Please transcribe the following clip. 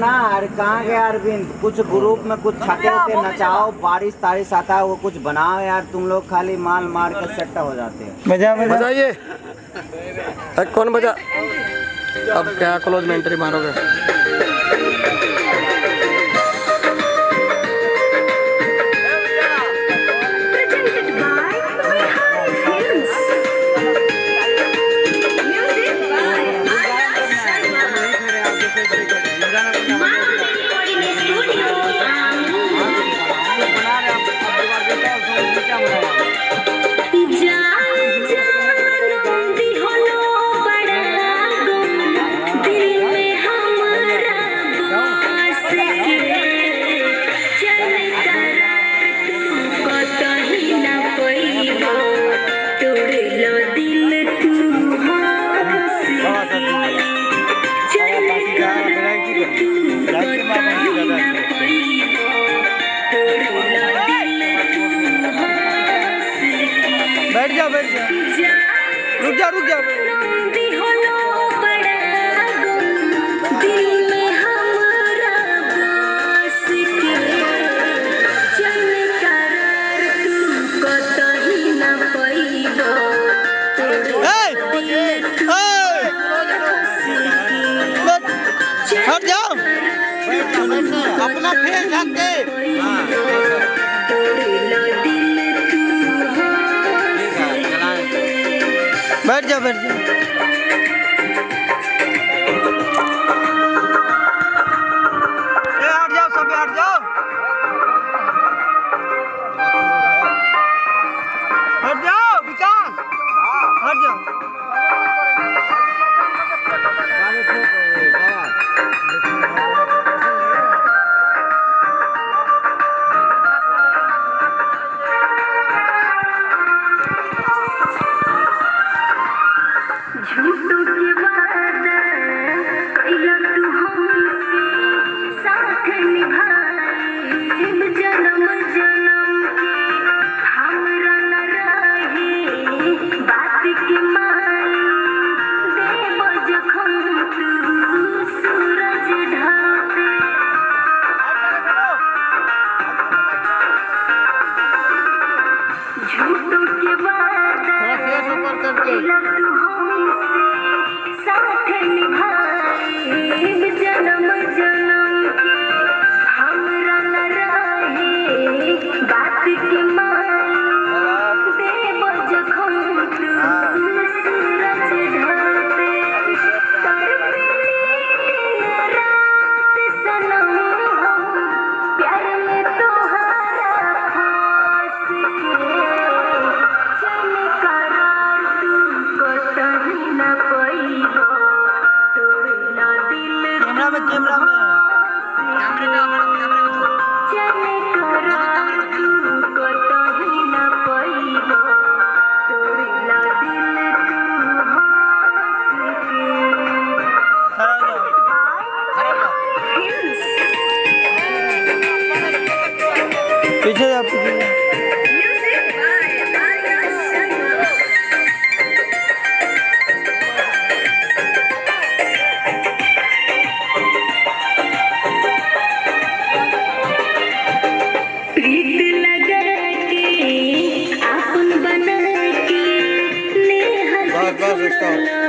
ना यार, कहाँ गया अरविंद? कुछ ग्रुप में कुछ छाते होते नचाओ, बारिश तारिश आता है वो कुछ बनाओ यार। तुम लोग खाली माल मार कर सेट्टा हो जाते हैं। बजाइए। कौन बजा? अब क्या क्लोज में एंट्री मारोगे? बैठ जा, बैठ जा, रुक जा, रुक जा। हट जाओ, अपना फेस ढक के। बैठ जा, बैठ जा। हट जाओ, सब हट जाओ, हट जाओ विकास, हट जाओ। झूठों के वादा कइला तू हमसे, साथ निभाए जन्म जन्म के। हमरा न रहे बात के माई, देव जखम तू सूरज ढलते। झूठों के वादा कइला तू साथ निभाए जन्म जन्म के। हमरा न रहे बात के माई, देव जखम तू सूरज ढलते। तड़पे रात सनम हम प्यार में तोहरा फांस के। चल करार तू कतही न पैबो, तोड़ला दिल कैमरा में, कैमरा में, चल करार तू कतही न पैबो, तोड़ला दिल तू हंस के। पीछे जा, पीछे जा। प्रीत लगा के आपन बना के, नेहा बस, बस, स्टॉप।